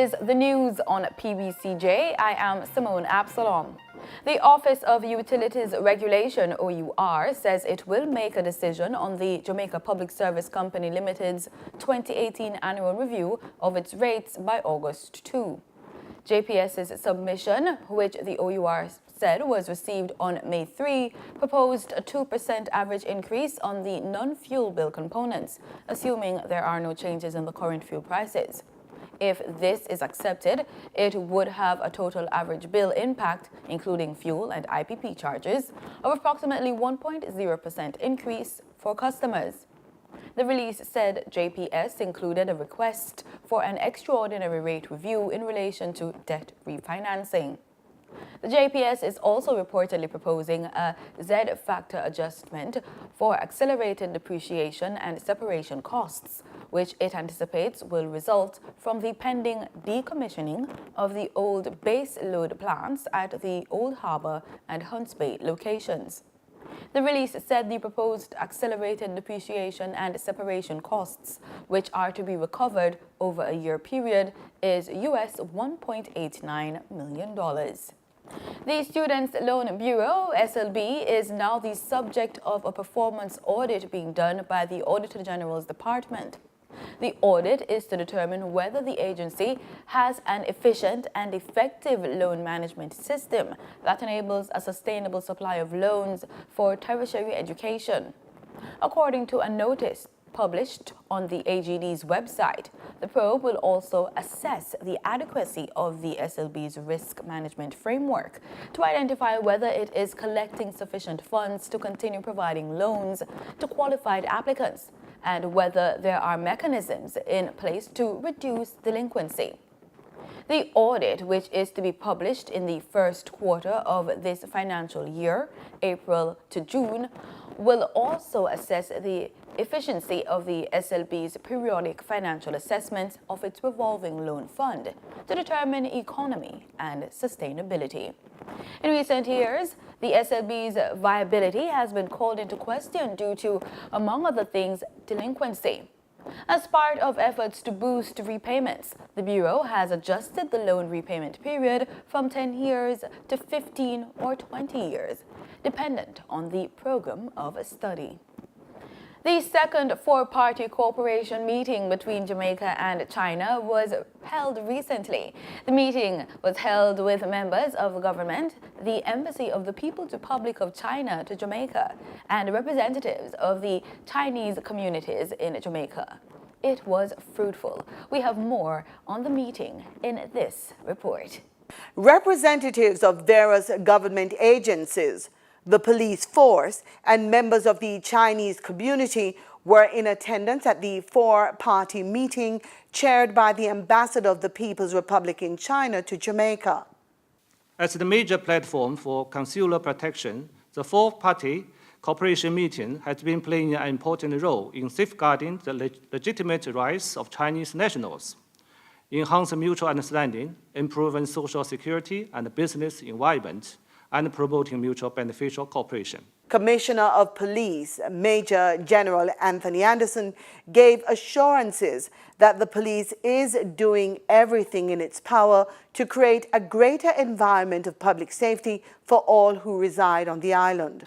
is the news on PBCJ. I am Simone Absalom. The Office of Utilities Regulation, OUR, says it will make a decision on the Jamaica Public Service Company Limited's 2018 annual review of its rates by August 2. JPS's submission, which the OUR said was received on May 3, proposed a 2% average increase on the non-fuel bill components, assuming there are no changes in the current fuel prices. If this is accepted, it would have a total average bill impact, including fuel and IPP charges, of approximately 1.0% increase for customers. The release said JPS included a request for an extraordinary rate review in relation to debt refinancing. The JPS is also reportedly proposing a Z-factor adjustment for accelerated depreciation and separation costs, which it anticipates will result from the pending decommissioning of the old base load plants at the Old Harbour and Hunts Bay locations. The release said the proposed accelerated depreciation and separation costs, which are to be recovered over a year period, is US $1.89 million. The Students' Loan Bureau, SLB, is now the subject of a performance audit being done by the Auditor General's Department. The audit is to determine whether the agency has an efficient and effective loan management system that enables a sustainable supply of loans for tertiary education. According to a notice published on the AGD's website, the probe will also assess the adequacy of the SLB's risk management framework to identify whether it is collecting sufficient funds to continue providing loans to qualified applicants and whether there are mechanisms in place to reduce delinquency. The audit, which is to be published in the first quarter of this financial year, April to June, will also assess the efficiency of the SLB's periodic financial assessment of its revolving loan fund to determine economy and sustainability. In recent years, the SLB's viability has been called into question due to, among other things, delinquency. As part of efforts to boost repayments, the Bureau has adjusted the loan repayment period from 10 years to 15 or 20 years, dependent on the program of study. The second four-party cooperation meeting between Jamaica and China was held recently. The meeting was held with members of government, the Embassy of the People's Republic of China to Jamaica, and representatives of the Chinese communities in Jamaica. It was fruitful. We have more on the meeting in this report. Representatives of various government agencies, the police force, and members of the Chinese community were in attendance at the four-party meeting chaired by the Ambassador of the People's Republic in China to Jamaica. As the major platform for consular protection, the four-party cooperation meeting has been playing an important role in safeguarding the legitimate rights of Chinese nationals, enhancing mutual understanding, improving social security and business environment, and promoting mutual beneficial cooperation. Commissioner of Police, Major General Anthony Anderson, gave assurances that the police is doing everything in its power to create a greater environment of public safety for all who reside on the island.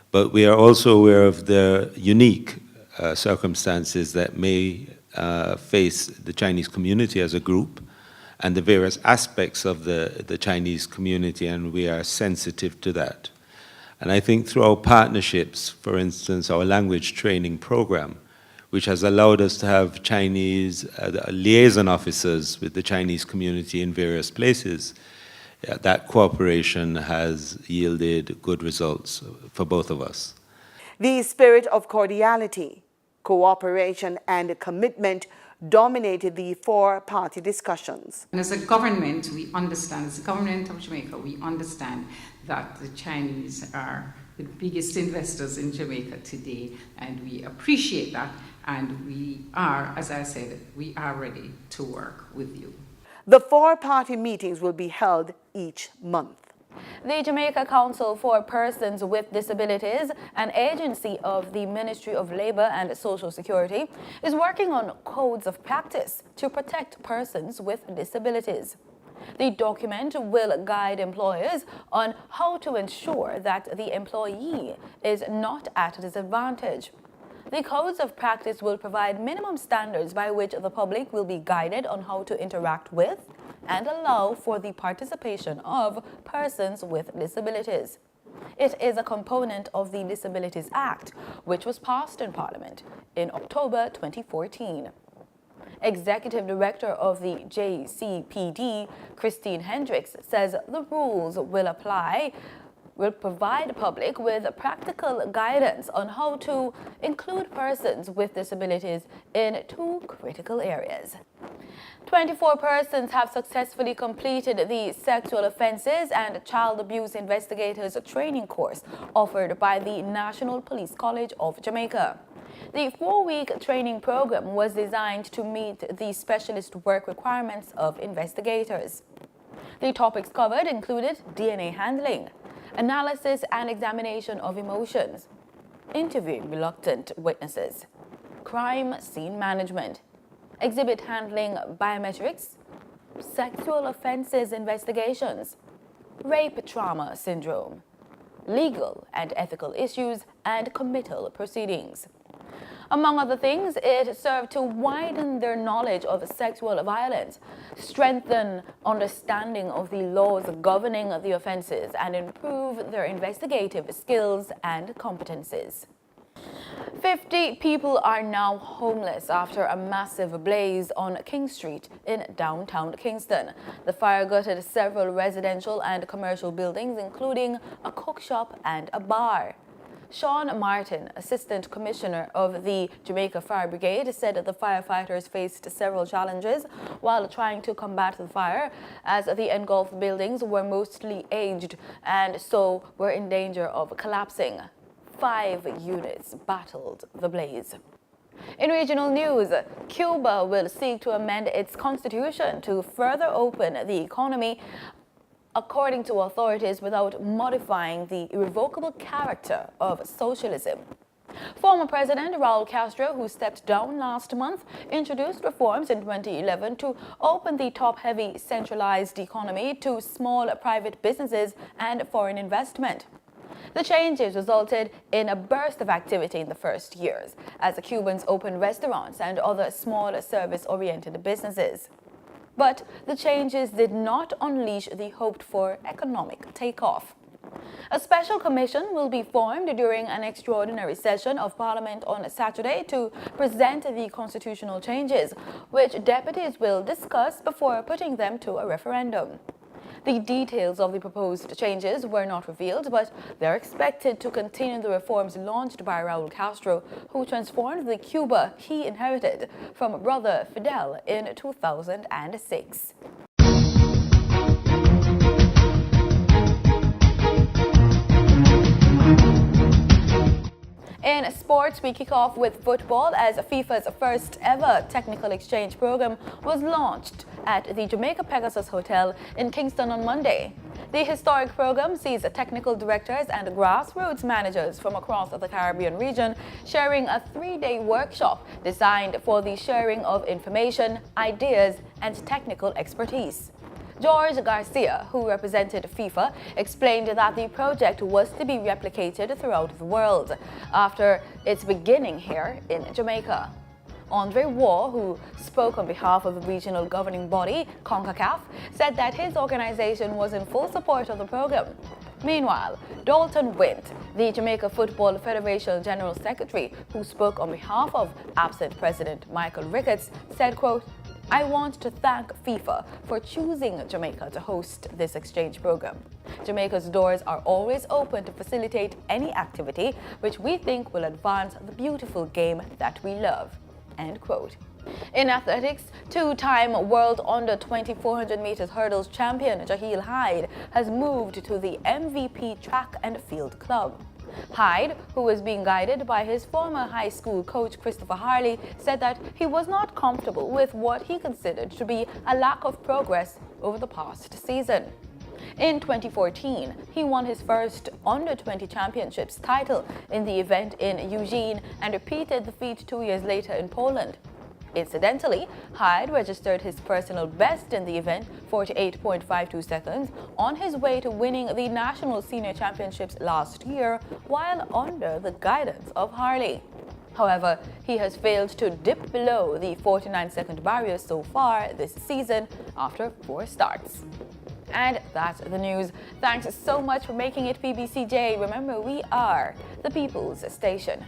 But we are also aware of the unique circumstances that may face the Chinese community as a group, and the various aspects of the Chinese community, and we are sensitive to that. And I think through our partnerships, for instance, our language training program, which has allowed us to have Chinese liaison officers with the Chinese community in various places, that cooperation has yielded good results for both of us. The spirit of cordiality, cooperation, and commitment dominated the four-party discussions. And as a government, we understand, as the government of Jamaica, we understand that the Chinese are the biggest investors in Jamaica today, and we appreciate that, and we are, as I said, we are ready to work with you. The four-party meetings will be held each month. The Jamaica Council for Persons with Disabilities, an agency of the Ministry of Labour and Social Security, is working on codes of practice to protect persons with disabilities. The document will guide employers on how to ensure that the employee is not at a disadvantage. The codes of practice will provide minimum standards by which the public will be guided on how to interact with and allow for the participation of persons with disabilities. It is a component of the Disabilities Act, which was passed in Parliament in October 2014. Executive Director of the JCPD, Christine Hendricks, says the rules will provide the public with practical guidance on how to include persons with disabilities in two critical areas. 24 persons have successfully completed the Sexual Offences and Child Abuse Investigators training course offered by the National Police College of Jamaica. The 4-week training program was designed to meet the specialist work requirements of investigators. The topics covered included DNA handling, analysis and examination of emotions, interviewing reluctant witnesses, crime scene management, exhibit handling biometrics, sexual offences investigations, rape trauma syndrome, legal and ethical issues, and committal proceedings. Among other things, it served to widen their knowledge of sexual violence, strengthen understanding of the laws governing the offences, and improve their investigative skills and competencies. 50 people are now homeless after a massive blaze on King Street in downtown Kingston. The fire gutted several residential and commercial buildings, including a cook shop and a bar. Sean Martin, Assistant Commissioner of the Jamaica Fire Brigade, said that the firefighters faced several challenges while trying to combat the fire, as the engulfed buildings were mostly aged and so were in danger of collapsing. 5 units battled the blaze. In regional news, Cuba will seek to amend its constitution to further open the economy, according to authorities, without modifying the irrevocable character of socialism. Former President Raul Castro, who stepped down last month, introduced reforms in 2011 to open the top-heavy centralized economy to small private businesses and foreign investment. The changes resulted in a burst of activity in the first years, as the Cubans opened restaurants and other small service-oriented businesses. But the changes did not unleash the hoped-for economic takeoff. A special commission will be formed during an extraordinary session of Parliament on Saturday to present the constitutional changes, which deputies will discuss before putting them to a referendum. The details of the proposed changes were not revealed, but they're expected to continue the reforms launched by Raul Castro, who transformed the Cuba he inherited from brother Fidel in 2006. In sports, we kick off with football, as FIFA's first ever technical exchange program was launched at the Jamaica Pegasus Hotel in Kingston on Monday. The historic program sees technical directors and grassroots managers from across the Caribbean region sharing a 3-day workshop designed for the sharing of information, ideas, and technical expertise. George Garcia, who represented FIFA, explained that the project was to be replicated throughout the world after its beginning here in Jamaica. Andre Waugh, who spoke on behalf of the regional governing body, CONCACAF, said that his organization was in full support of the program. Meanwhile, Dalton Wint, the Jamaica Football Federation General Secretary, who spoke on behalf of absent President Michael Ricketts, said, quote, "I want to thank FIFA for choosing Jamaica to host this exchange program. Jamaica's doors are always open to facilitate any activity which we think will advance the beautiful game that we love." End quote. In athletics, 2-time world under 2400 meters hurdles champion Jaheel Hyde has moved to the MVP track and field club. Hyde, who was being guided by his former high school coach Christopher Harley, said that he was not comfortable with what he considered to be a lack of progress over the past season. In 2014, he won his first Under-20 Championships title in the event in Eugene and repeated the feat 2 years later in Poland. Incidentally, Hyde registered his personal best in the event, 48.52 seconds, on his way to winning the National Senior Championships last year while under the guidance of Harley. However, he has failed to dip below the 49-second barrier so far this season after 4 starts. And that's the news. Thanks so much for making it PBCJ. Remember, we are the People's Station.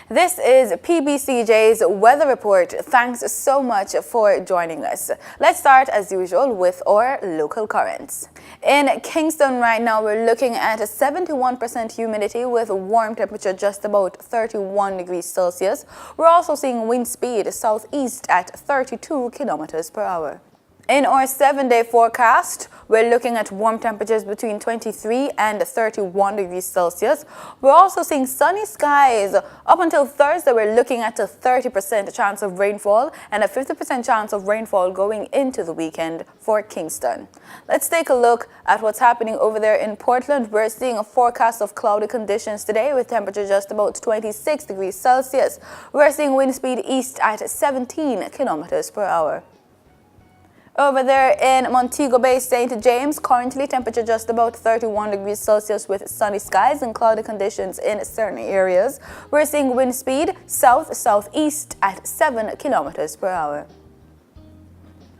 This is PBCJ's Weather Report. Thanks so much for joining us. Let's start, as usual, with our local currents. In Kingston right now, we're looking at a 71% humidity with a warm temperature just about 31 degrees Celsius. We're also seeing wind speed southeast at 32 kilometers per hour. In our 7-day forecast, we're looking at warm temperatures between 23 and 31 degrees Celsius. We're also seeing sunny skies. Up until Thursday, we're looking at a 30% chance of rainfall and a 50% chance of rainfall going into the weekend for Kingston. Let's take a look at what's happening over there in Portland. We're seeing a forecast of cloudy conditions today with temperature just about 26 degrees Celsius. We're seeing wind speed east at 17 kilometers per hour. Over there in Montego Bay, St. James, currently temperature just about 31 degrees Celsius with sunny skies and cloudy conditions in certain areas. We're seeing wind speed south-southeast at 7 kilometers per hour.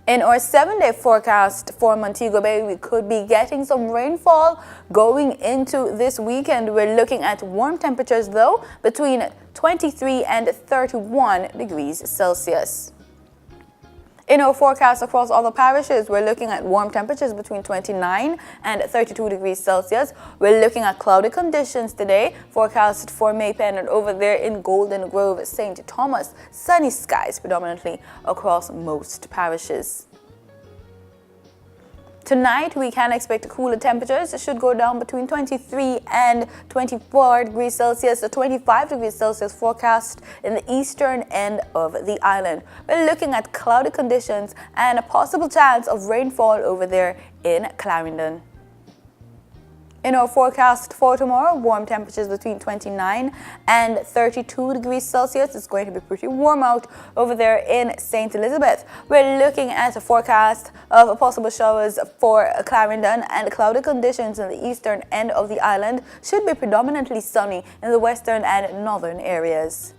In our 7-day forecast for Montego Bay, we could be getting some rainfall going into this weekend. We're looking at warm temperatures, though, between 23 and 31 degrees Celsius. In our forecast across all the parishes, we're looking at warm temperatures between 29 and 32 degrees Celsius. We're looking at cloudy conditions today, forecast for Maypen and over there in Golden Grove, St. Thomas. Sunny skies predominantly across most parishes. Tonight, we can expect cooler temperatures. It should go down between 23 and 24 degrees Celsius to 25 degrees Celsius forecast in the eastern end of the island. We're looking at cloudy conditions and a possible chance of rainfall over there in Clarendon. In our forecast for tomorrow, warm temperatures between 29 and 32 degrees Celsius. It's going to be pretty warm out over there in St. Elizabeth. We're looking at a forecast of possible showers for Clarendon, and cloudy conditions in the eastern end of the island should be predominantly sunny in the western and northern areas.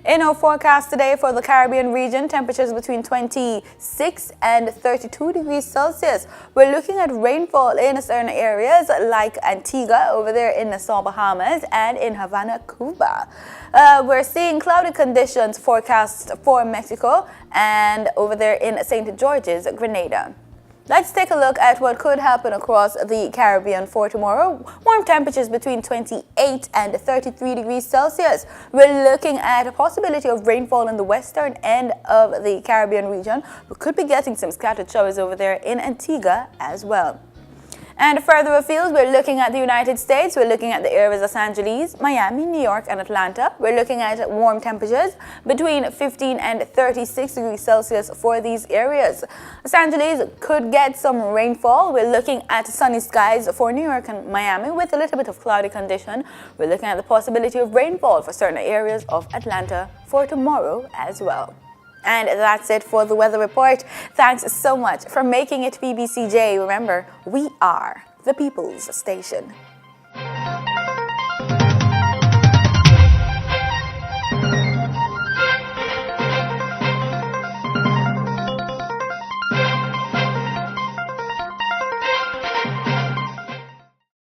In our forecast today for the Caribbean region, temperatures between 26 and 32 degrees Celsius. We're looking at rainfall in certain areas like Antigua over there in Nassau, Bahamas, and in Havana, Cuba. We're seeing cloudy conditions forecast for Mexico and over there in St. George's, Grenada. Let's take a look at what could happen across the Caribbean for tomorrow. Warm temperatures between 28 and 33 degrees Celsius. We're looking at a possibility of rainfall in the western end of the Caribbean region. We could be getting some scattered showers over there in Antigua as well. And further afield, we're looking at the United States. We're looking at the areas of Los Angeles, Miami, New York, and Atlanta. We're looking at warm temperatures between 15 and 36 degrees Celsius for these areas. Los Angeles could get some rainfall. We're looking at sunny skies for New York and Miami with a little bit of cloudy condition. We're looking at the possibility of rainfall for certain areas of Atlanta for tomorrow as well. And that's it for the weather report. Thanks so much for making it PBCJ. Remember, we are the People's Station.